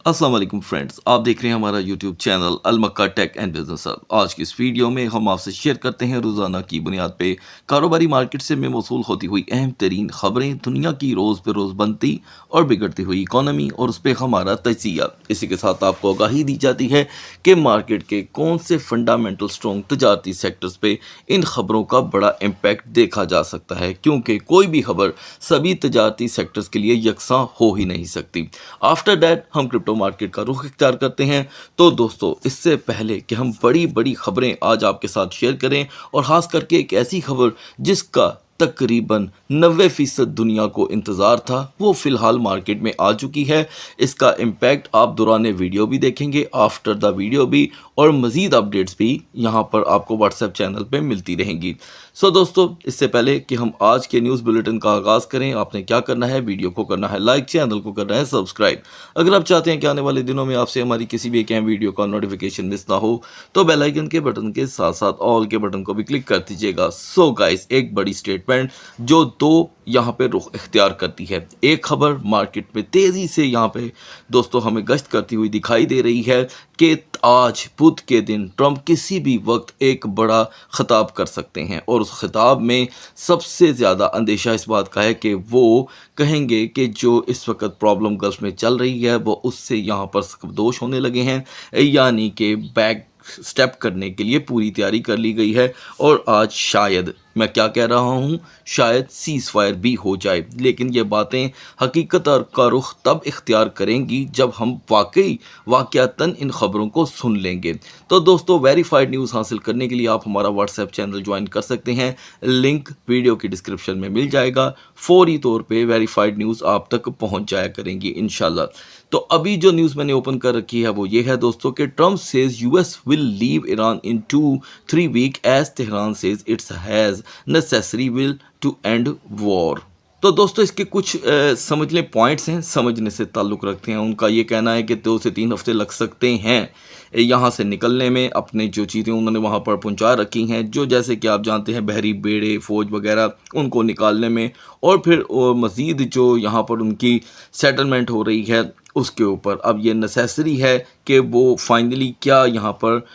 अस्सलाम वालेकुम फ्रेंड्स, आप देख रहे हैं हमारा YouTube channel Al Makkah tech and business hub. आज की इस वीडियो में हम आपसे शेयर करते हैं रोज़ाना की बुनियाद पे कारोबारी मार्केट से में मौसूल होती हुई अहम तरीन खबरें, दुनिया की रोज़ पे रोज़ बनती और बिगड़ती हुई इकॉनमी और उस पर हमारा तजिया। इसी के साथ आपको आगाही दी जाती है कि मार्केट के कौन से फंडामेंटल स्ट्रॉन्ग तजारती सेक्टर्स पे इन खबरों का बड़ा इम्पैक्ट देखा जा सकता है, क्योंकि कोई भी खबर सभी तजारती सेक्टर्स के लिए यकसा हो ही नहीं सकती। आफ्टर दैट हम क्रिप्टो मार्केट का रुख इख्तियार करते हैं। तो दोस्तों, इससे पहले कि हम बड़ी बड़ी खबरें आज आपके साथ शेयर करें और ख़ास करके एक ऐसी खबर जिसका तकरीबन 90% दुनिया को इंतज़ार था, वो फ़िलहाल मार्केट में आ चुकी है। इसका इम्पैक्ट आप दौरान वीडियो भी देखेंगे, आफ्टर द वीडियो भी, और मज़ीद अपडेट्स भी यहाँ पर आपको व्हाट्सएप चैनल पे मिलती रहेंगी। सो दोस्तों, इससे पहले कि हम आज के न्यूज़ बुलेटिन का आगाज़ करें, आपने क्या करना है, वीडियो को करना है लाइक, चैनल को करना है सब्सक्राइब। अगर आप चाहते हैं कि आने वाले दिनों में आपसे हमारी किसी भी एक अहम वीडियो का नोटिफिकेशन मिस ना हो, तो बेल आइकन के बटन के साथ साथ ऑल के बटन को भी क्लिक कर दीजिएगा। सो गाइस, एक बड़ी स्टेटमेंट जो दो यहाँ पे रुख इख्तियार करती है। एक खबर मार्केट में तेज़ी से यहाँ पे दोस्तों हमें गश्त करती हुई दिखाई दे रही है कि आज बुध के दिन ट्रंप किसी भी वक्त एक बड़ा खिताब कर सकते हैं, और उस खिताब में सबसे ज़्यादा अंदेशा इस बात का है कि वो कहेंगे कि जो इस वक्त प्रॉब्लम गल्फ में चल रही है वो उससे यहाँ पर दोष होने लगे हैं, यानी कि बैक स्टेप करने के लिए पूरी तैयारी कर ली गई है। और आज शायद, मैं क्या कह रहा हूँ, शायद सीज़ फायर भी हो जाए। लेकिन ये बातें हकीकत और का रुख तब इख्तियार करेंगी जब हम वाकई वाक़यातन इन ख़बरों को सुन लेंगे। तो दोस्तों, वेरीफाइड न्यूज़ हासिल करने के लिए आप हमारा व्हाट्सएप चैनल ज्वाइन कर सकते हैं, लिंक वीडियो की डिस्क्रिप्शन में मिल जाएगा। फौरी तौर पे वेरीफाइड न्यूज़ आप तक पहुंच जाया करेंगी इंशाल्लाह। तो अभी जो न्यूज़ मैंने ओपन कर रखी है वो ये है दोस्तों कि Trump says US will leave Iran in 2-3 week as Tehran says it's has necessary will to end war. तो दोस्तों, इसके कुछ समझ लें पॉइंट्स हैं, समझने से ताल्लुक़ रखते हैं। उनका ये कहना है कि 2 से 3 हफ्ते लग सकते हैं यहाँ से निकलने में। अपने जो चीज़ें उन्होंने वहाँ पर पहुँचा रखी हैं, जो जैसे कि आप जानते हैं बहरी बेड़े, फ़ौज वगैरह, उनको निकालने में, और फिर मज़ीद जो यहाँ पर उनकी सेटलमेंट हो रही है उसके ऊपर। अब ये नेसेसरी है कि वो फाइनली क्या यहाँ पर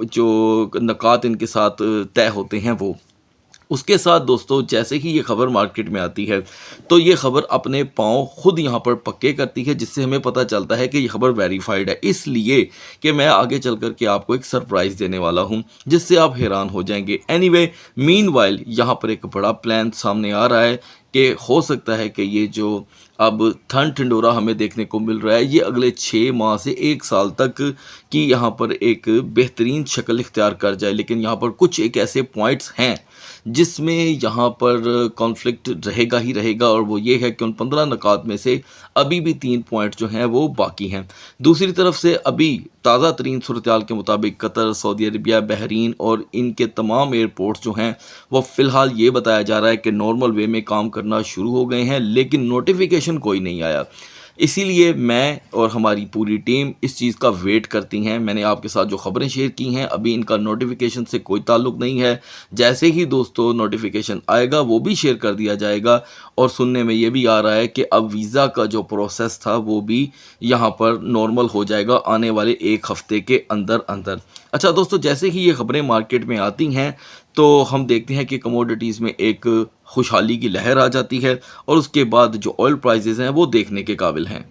जो नकात इनके साथ तय होते हैं वो। उसके साथ दोस्तों, जैसे ही ये खबर मार्केट में आती है तो ये खबर अपने पाँव खुद यहाँ पर पक्के करती है, जिससे हमें पता चलता है कि ये खबर वेरीफाइड है। इसलिए कि मैं आगे चल कर के आपको एक सरप्राइज़ देने वाला हूँ जिससे आप हैरान हो जाएंगे। एनीवे, मीनवाइल यहाँ पर एक बड़ा प्लान सामने आ रहा है कि हो सकता है कि ये जो अब ढिंढोरा हमें देखने को मिल रहा है, ये अगले 6 माह से 1 साल तक की यहाँ पर एक बेहतरीन शक्ल इख्तियार कर जाए। लेकिन यहाँ पर कुछ एक ऐसे पॉइंट्स हैं जिसमें यहाँ पर कॉन्फ्लिक्ट रहेगा ही रहेगा, और वो ये है कि उन 15 नकात में से अभी भी 3 पॉइंट जो हैं वो बाकी हैं। दूसरी तरफ से अभी ताज़ा तरीन सूरत-ए-हाल के मुताबिक कतर, सऊदी अरबिया, बहरीन और इनके तमाम एयरपोर्ट्स जो हैं वो फ़िलहाल ये बताया जा रहा है कि नॉर्मल वे में काम करना शुरू हो गए हैं, लेकिन नोटिफिकेशन कोई नहीं आया। इसीलिए मैं और हमारी पूरी टीम इस चीज़ का वेट करती हैं। मैंने आपके साथ जो ख़बरें शेयर की हैं, अभी इनका नोटिफिकेशन से कोई ताल्लुक़ नहीं है। जैसे ही दोस्तों नोटिफिकेशन आएगा वो भी शेयर कर दिया जाएगा। और सुनने में ये भी आ रहा है कि अब वीज़ा का जो प्रोसेस था वो भी यहाँ पर नॉर्मल हो जाएगा आने वाले 1 हफ़्ते के अंदर अंदर। अच्छा दोस्तों, जैसे ही ये ख़बरें मार्केट में आती हैं तो हम देखते हैं कि कमोडिटीज़ में एक खुशहाली की लहर आ जाती है, और उसके बाद जो ऑयल प्राइसेस हैं वो देखने के काबिल हैं।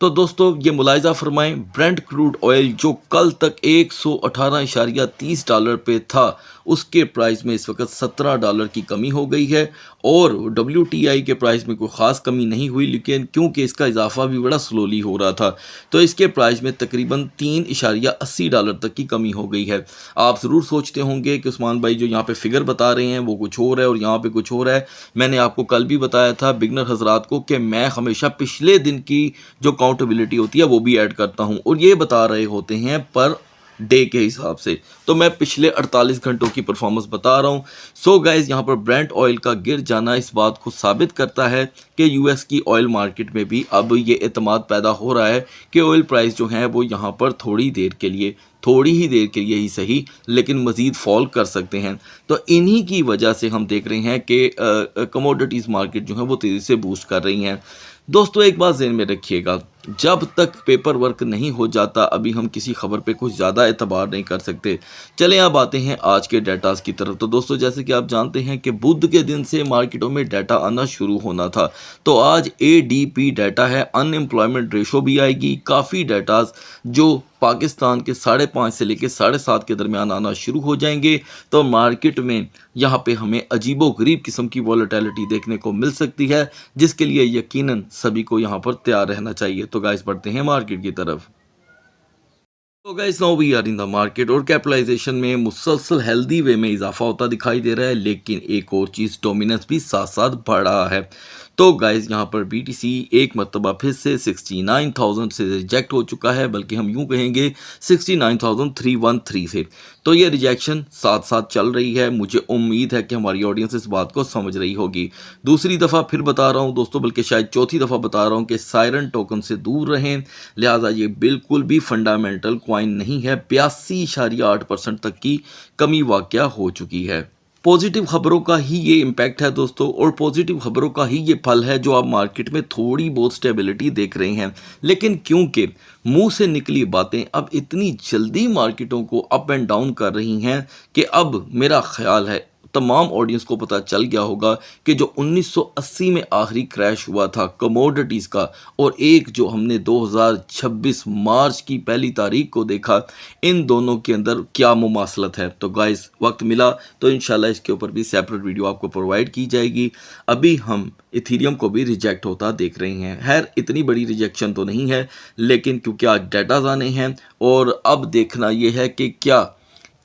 तो दोस्तों, ये मुलाहिज़ा फरमाएं, ब्रेंट क्रूड ऑयल जो कल तक $118.30 पे था, उसके प्राइस में इस वक्त $17 की कमी हो गई है। और WTI के प्राइस में कोई ख़ास कमी नहीं हुई, लेकिन क्योंकि इसका इजाफा भी बड़ा स्लोली हो रहा था तो इसके प्राइस में तकरीबन $3.80 तक की कमी हो गई है। आप ज़रूर सोचते होंगे कि उस्मान भाई जो यहाँ पे फ़िगर बता रहे हैं वो कुछ और है और यहाँ पे कुछ और है। मैंने आपको कल भी बताया था बिगनर हजरात को कि मैं हमेशा पिछले दिन की जो काउंटेबिलिटी होती है वो भी ऐड करता हूँ, और ये बता रहे होते हैं पर डे के हिसाब से। तो मैं पिछले 48 घंटों की परफॉर्मेंस बता रहा हूँ। सो गाइज़, यहाँ पर ब्रेंट ऑयल का गिर जाना इस बात को साबित करता है कि यूएस की ऑयल मार्केट में भी अब ये एतमाद पैदा हो रहा है कि ऑयल प्राइस जो है वो यहाँ पर थोड़ी ही देर के लिए ही सही, लेकिन मज़ीद फॉल कर सकते हैं। तो इन्हीं की वजह से हम देख रहे हैं कि कमोडिटीज़ मार्केट जो है वो तेज़ी से बूस्ट कर रही हैं। दोस्तों, एक बात ज़हन में रखिएगा, जब तक पेपर वर्क नहीं हो जाता अभी हम किसी खबर पे कुछ ज़्यादा एतबार नहीं कर सकते। चलें अब आते हैं आज के डाटाज़ की तरफ। तो दोस्तों जैसे कि आप जानते हैं कि बुध के दिन से मार्केटों में डाटा आना शुरू होना था। तो आज एडीपी डाटा है, अनएम्प्लॉयमेंट रेशो भी आएगी, काफ़ी डाटाज़ जो पाकिस्तान के 5.5 से लेकर 7.5 के दरमियान आना शुरू हो जाएंगे। तो मार्केट में यहाँ पे हमें अजीबोगरीब किस्म की वॉलेटिलिटी देखने को मिल सकती है, जिसके लिए यकीनन सभी को यहाँ पर तैयार रहना चाहिए। तो गाइस बढ़ते हैं मार्केट की तरफ। तो guys now we are in the market और कैपिटलाइजेशन में मुसलसल हेल्दी वे में इजाफा होता दिखाई दे रहा है, लेकिन एक और चीज़ डोमिनेंस भी साथ साथ बढ़ रहा है। तो गाइस यहाँ पर बीटीसी एक मरतबा फिर से 69,000 से रिजेक्ट हो चुका है, बल्कि हम यूँ कहेंगे 69,313 से। तो ये रिजेक्शन साथ साथ चल रही है। मुझे उम्मीद है कि हमारी ऑडियंस इस बात को समझ रही होगी। दूसरी दफ़ा फिर बता रहा हूँ दोस्तों, बल्कि शायद चौथी दफ़ा बता रहा हूँ कि सायरन टोकन से दूर रहें। लिहाजा ये बिल्कुल भी फंडामेंटल कॉइन नहीं है। 82.8% तक की कमी वाक़या हो चुकी है। पॉजिटिव खबरों का ही ये इम्पैक्ट है दोस्तों, और पॉजिटिव खबरों का ही ये फल है जो आप मार्केट में थोड़ी बहुत स्टेबिलिटी देख रहे हैं। लेकिन क्योंकि मुंह से निकली बातें अब इतनी जल्दी मार्केटों को अप एंड डाउन कर रही हैं कि अब मेरा ख्याल है तमाम ऑडियंस को पता चल गया होगा कि जो 1980 में आखिरी क्रैश हुआ था कमोडिटीज़ का, और एक जो हमने 2026 मार्च की पहली तारीख को देखा, इन दोनों के अंदर क्या मुमासलत है। तो गाइस वक्त मिला तो इंशाल्लाह इसके ऊपर भी सेपरेट वीडियो आपको प्रोवाइड की जाएगी। अभी हम इथीरियम को भी रिजेक्ट होता देख रहे हैं। खैर इतनी बड़ी रिजेक्शन तो नहीं है, लेकिन क्योंकि आज डाटाज आने हैं और अब देखना यह है कि क्या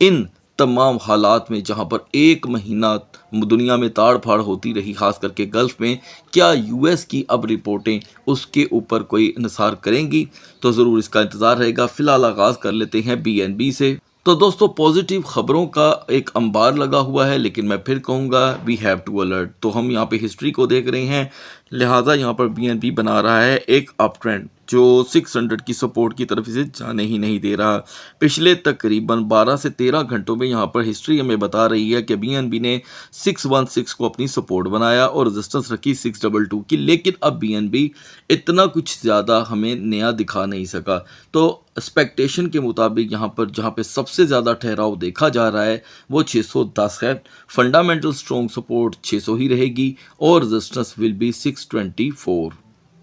इन तमाम हालात में जहां पर एक महीना दुनिया में ताड़ फाड़ होती रही, खास करके गल्फ में, क्या यूएस की अब रिपोर्टें उसके ऊपर कोई इंसार करेंगी। तो ज़रूर इसका इंतज़ार रहेगा। फ़िलहाल आगाज़ कर लेते हैं बीएनबी से। तो दोस्तों पॉजिटिव खबरों का एक अंबार लगा हुआ है, लेकिन मैं फिर कहूँगा वी हैव टू अलर्ट। तो हम यहाँ पे हिस्ट्री को देख रहे हैं, लिहाजा यहाँ पर बीएनबी बना रहा है एक अप ट्रेंड जो 600 की सपोर्ट की तरफ इसे जाने ही नहीं दे रहा। पिछले तकरीबन 12 से 13 घंटों में यहाँ पर हिस्ट्री हमें बता रही है कि बीएनबी ने 616 को अपनी सपोर्ट बनाया और रेजिस्टेंस रखी 622 की, लेकिन अब बीएनबी इतना कुछ ज़्यादा हमें नया दिखा नहीं सका। तो एक्सपेक्टेशन के मुताबिक यहाँ पर जहाँ पे सबसे ज़्यादा ठहराव देखा जा रहा है वो 610 है। फंडामेंटल स्ट्रॉन्ग सपोर्ट 600 ही रहेगी और रेजिस्टेंस विल बी 624।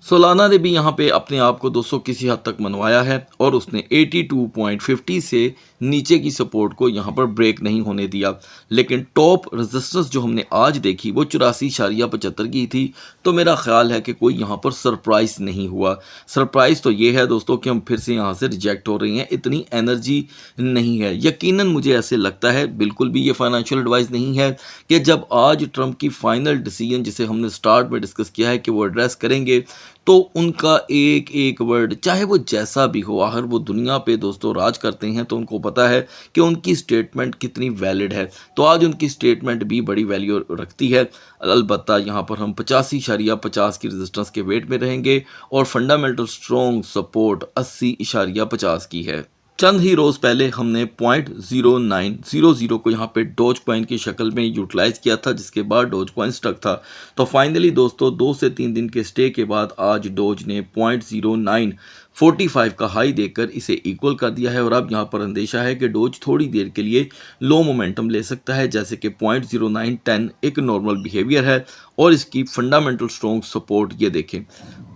सोलाना ने भी यहाँ पे अपने आप को 200 किसी हद तक मनवाया है और उसने 82.50 से नीचे की सपोर्ट को यहाँ पर ब्रेक नहीं होने दिया। लेकिन टॉप रेजिस्टेंस जो हमने आज देखी वो 84.75 की थी। तो मेरा ख्याल है कि कोई यहाँ पर सरप्राइज़ नहीं हुआ। सरप्राइज़ तो ये है दोस्तों कि हम फिर से यहाँ से रिजेक्ट हो रहे हैं, इतनी एनर्जी नहीं है। यकीनन मुझे ऐसे लगता है, बिल्कुल भी ये फाइनेंशियल एडवाइस नहीं है, कि जब आज ट्रंप की फाइनल डिसीजन जिसे हमने स्टार्ट में डिस्कस किया है कि वो एड्रेस करेंगे, तो उनका एक एक वर्ड चाहे वो जैसा भी हो, आखिर वो दुनिया पे दोस्तों राज करते हैं, तो उनको पता है कि उनकी स्टेटमेंट कितनी वैलिड है। तो आज उनकी स्टेटमेंट भी बड़ी वैल्यू रखती है। अलबत्ता यहाँ पर हम 85.50 की रेजिस्टेंस के वेट में रहेंगे और फंडामेंटल स्ट्रॉन्ग सपोर्ट 80.50 की है। चंद ही रोज़ पहले हमने 0.0900 को यहाँ पे डोज कॉइन की शक्ल में यूटिलाइज़ किया था, जिसके बाद डोज कॉइन स्टक था। तो फाइनली दोस्तों 2 से 3 दिन के स्टे के बाद आज डोज ने 0.0945 का हाई देकर इसे इक्वल कर दिया है। और अब यहाँ पर अंदेशा है कि डोज थोड़ी देर के लिए लो मोमेंटम ले सकता है, जैसे कि 0.0910 एक नॉर्मल बिहेवियर है। और इसकी फंडामेंटल स्ट्रॉन्ग सपोर्ट ये देखें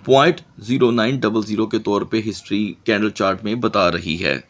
0.0900 के तौर पे हिस्ट्री कैंडल चार्ट में बता रही है।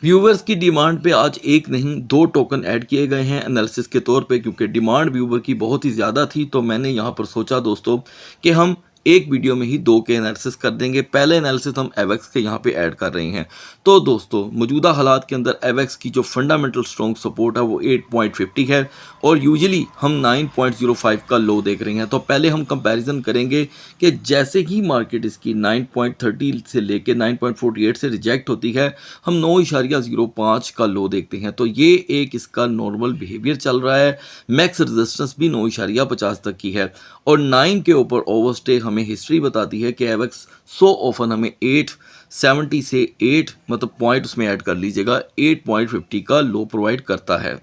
व्यूवर्स की डिमांड पे आज एक नहीं 2 टोकन ऐड किए गए हैं एनालिसिस के तौर पे, क्योंकि डिमांड व्यूवर की बहुत ही ज़्यादा थी। तो मैंने यहाँ पर सोचा दोस्तों कि हम एक वीडियो में ही 2 के एनालिसिस कर देंगे। पहले एनालिसिस हम एवेक्स के यहाँ पे ऐड कर रहे हैं। तो दोस्तों मौजूदा हालात के अंदर एवेक्स की जो फंडामेंटल स्ट्रॉन्ग सपोर्ट है वो 8.50 है और यूजुअली हम 9.05 का लो देख रहे हैं। तो पहले हम कंपैरिजन करेंगे कि जैसे ही मार्केट इसकी 9.30 से लेके 9.48 से रिजेक्ट होती है, हम 9.05 का लो देखते हैं। तो ये एक इसका नॉर्मल बिहेवियर चल रहा है। मैक्स रेजिस्टेंस भी 9.50 तक की है और 9 के ऊपर ओवरस्टे हमें हिस्ट्री बताती है कि एवेक्स सो ऑफन हमें 870 से 8 मतलब पॉइंट उसमें ऐड कर लीजिएगा 8.50 का लो प्रोवाइड करता है।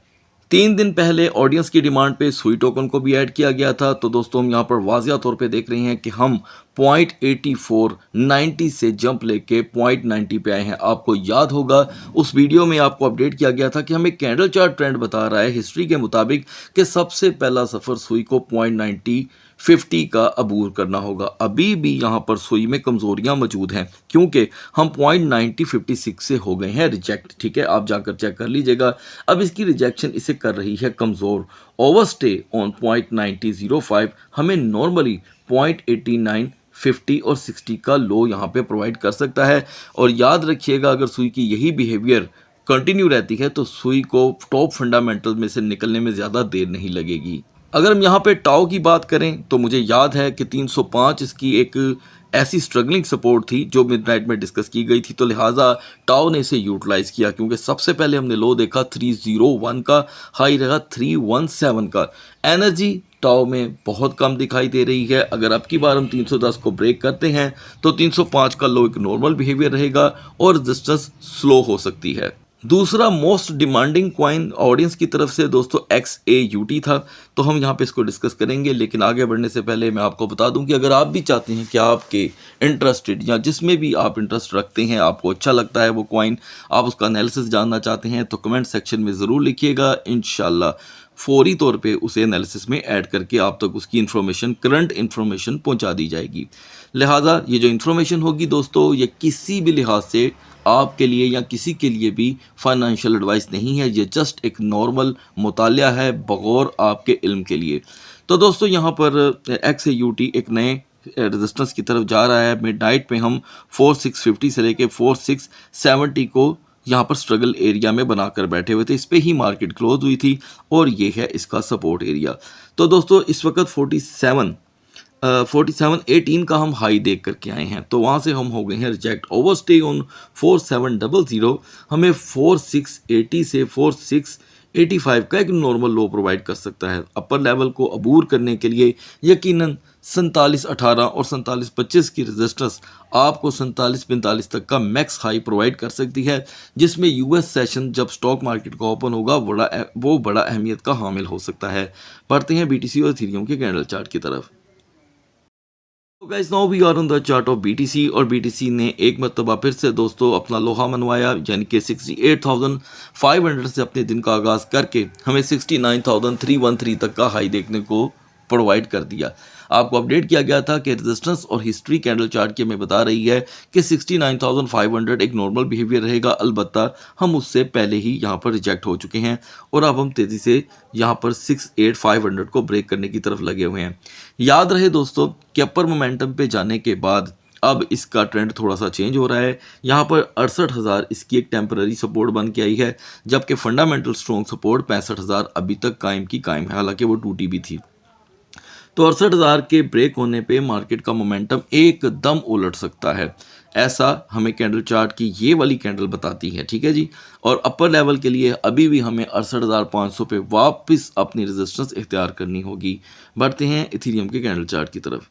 3 दिन पहले ऑडियंस की डिमांड पे सुई टोकन को भी ऐड किया गया था। तो दोस्तों हम यहाँ पर वाजिया तौर पे देख रहे हैं कि हम 0.8490 से जंप लेके 0.90 पे आए हैं। आपको याद होगा उस वीडियो में आपको अपडेट किया गया था कि हमें कैंडल चार्ट ट्रेंड बता रहा है हिस्ट्री के मुताबिक कि सबसे पहला सफ़र सुई को 0.9050 का अबूर करना होगा। अभी भी यहाँ पर सुई में कमज़ोरियाँ मौजूद हैं क्योंकि हम 0.9056 से हो गए हैं रिजेक्ट। ठीक है, आप जाकर चेक कर लीजिएगा। अब इसकी रिजेक्शन इसे कर रही है कमज़ोर। ओवरस्टे ऑन 0.9005 हमें नॉर्मली 0.8950 और 60 का लो यहाँ पे प्रोवाइड कर सकता है। और याद रखिएगा अगर सुई की यही बिहेवियर कंटिन्यू रहती है तो सुई को टॉप फंडामेंटल में से निकलने में ज़्यादा देर नहीं लगेगी। अगर हम यहाँ पे टाओ की बात करें तो मुझे याद है कि 305 इसकी एक ऐसी स्ट्रगलिंग सपोर्ट थी जो मिडनाइट में डिस्कस की गई थी, तो लिहाजा टाओ ने इसे यूटिलाइज किया क्योंकि सबसे पहले हमने लो देखा 301 का, हाई रहा 317 का। एनर्जी टाओ में बहुत कम दिखाई दे रही है। अगर अब की बार हम 310 को ब्रेक करते हैं तो 305 का लो एक नॉर्मल बिहेवियर रहेगा और रेजिस्टेंस स्लो हो सकती है। दूसरा मोस्ट डिमांडिंग कॉइन ऑडियंस की तरफ से दोस्तों XAUT था, तो हम यहाँ पे इसको डिस्कस करेंगे। लेकिन आगे बढ़ने से पहले मैं आपको बता दूं कि अगर आप भी चाहते हैं कि आपके इंटरेस्टेड या जिसमें भी आप इंटरेस्ट रखते हैं, आपको अच्छा लगता है वो कॉइन, आप उसका एनालिसिस जानना चाहते हैं तो कमेंट सेक्शन में ज़रूर लिखिएगा। इंशाल्लाह फौरी तौर पे उसे एनालिसिस में ऐड करके आप तक उसकी इन्फॉर्मेशन, करंट इन्फॉर्मेशन पहुंचा दी जाएगी। लिहाजा ये जो इन्फॉर्मेशन होगी दोस्तों ये किसी भी लिहाज से आपके लिए या किसी के लिए भी फाइनेंशियल एडवाइस नहीं है, ये जस्ट एक नॉर्मल मुतालिया है बगौर आपके इल्म के लिए। तो दोस्तों यहाँ पर XAUT एक नए रेजिस्टेंस की तरफ जा रहा है। मिडनाइट पे हम 4650 से लेके 4670 को यहाँ पर स्ट्रगल एरिया में बनाकर बैठे हुए थे। इस पे ही मार्केट क्लोज हुई थी और ये है इसका सपोर्ट एरिया। तो दोस्तों इस वक्त 4718 का हम हाई देख करके आए हैं, तो वहाँ से हम हो गए हैं रिजेक्ट। ओवरस्टे ऑन 4700 हमें 4680 से 4685 का एक नॉर्मल लो प्रोवाइड कर सकता है। अपर लेवल को अबूर करने के लिए यकीनन 4718 और 4725 की रेजिस्टेंस आपको 4745 तक का मैक्स हाई प्रोवाइड कर सकती है, जिसमें यूएस सेशन जब स्टॉक मार्केट का ओपन होगा वो बड़ा अहमियत का हामिल हो सकता है। बढ़ते हैं BTC और इथेरियम के कैंडल चार्ट की तरफ। तो guys now we are on the chart of BTC और BTC ने एक मरतबा फिर से दोस्तों अपना लोहा मनवाया, यानी कि 68,500 से अपने दिन का आगाज़ करके हमें 69,313 तक का हाई देखने को प्रोवाइड कर दिया। आपको अपडेट किया गया था कि रेजिस्टेंस और हिस्ट्री कैंडल चार्ट की हमें बता रही है कि 69,500 एक नॉर्मल बिहेवियर रहेगा। अलबत्ता हम उससे पहले ही यहाँ पर रिजेक्ट हो चुके हैं और अब हम तेज़ी से यहाँ पर 68,500 को ब्रेक करने की तरफ लगे हुए हैं। याद रहे दोस्तों कि अपर मोमेंटम पे जाने के बाद अब इसका ट्रेंड थोड़ा सा चेंज हो रहा है। यहाँ पर 68,000 इसकी एक टेम्पररी सपोर्ट बन के आई है, जबकि फंडामेंटल स्ट्रॉन्ग सपोर्ट 65,000 अभी तक कायम की कायम है, हालांकि वो टूटी भी थी। तो 68,000 के ब्रेक होने पे मार्केट का मोमेंटम एकदम उलट सकता है, ऐसा हमें कैंडल चार्ट की ये वाली कैंडल बताती है। ठीक है जी, और अपर लेवल के लिए अभी भी हमें 68,500 पे वापस अपनी रेजिस्टेंस इख्तियार करनी होगी। बढ़ते हैं इथेरियम के कैंडल चार्ट की तरफ।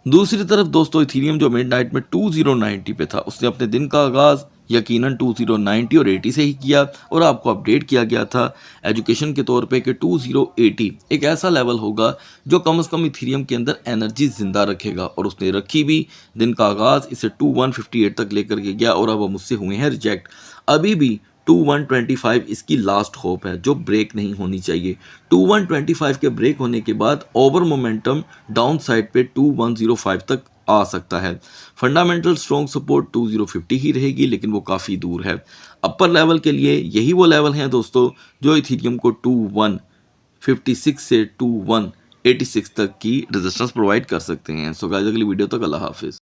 दूसरी तरफ दोस्तों इथेरियम जो मिडनाइट में 2090 पे था, उसने अपने दिन का आगाज़ यकीनन 2090 और 80 से ही किया और आपको अपडेट किया गया था एजुकेशन के तौर पे कि 2080 एक ऐसा लेवल होगा जो कम से कम इथेरियम के अंदर एनर्जी ज़िंदा रखेगा, और उसने रखी भी। दिन का आगाज़ इसे 2158 तक लेकर के गया और अब हम उससे हुए हैं रिजेक्ट। अभी भी 2125 इसकी लास्ट होप है जो ब्रेक नहीं होनी चाहिए। 2125 के ब्रेक होने के बाद ओवर मोमेंटम डाउन साइड पे 2105 तक आ सकता है। फंडामेंटल स्ट्रॉन्ग सपोर्ट 2050 ही रहेगी, लेकिन वो काफ़ी दूर है। अपर लेवल के लिए यही वो लेवल हैं दोस्तों जो इथेरियम को 2156 से 2186 तक की रेजिस्टेंस प्रोवाइड कर सकते हैं। सो गाइस अगली वीडियो तक अल्लाह हाफिज़।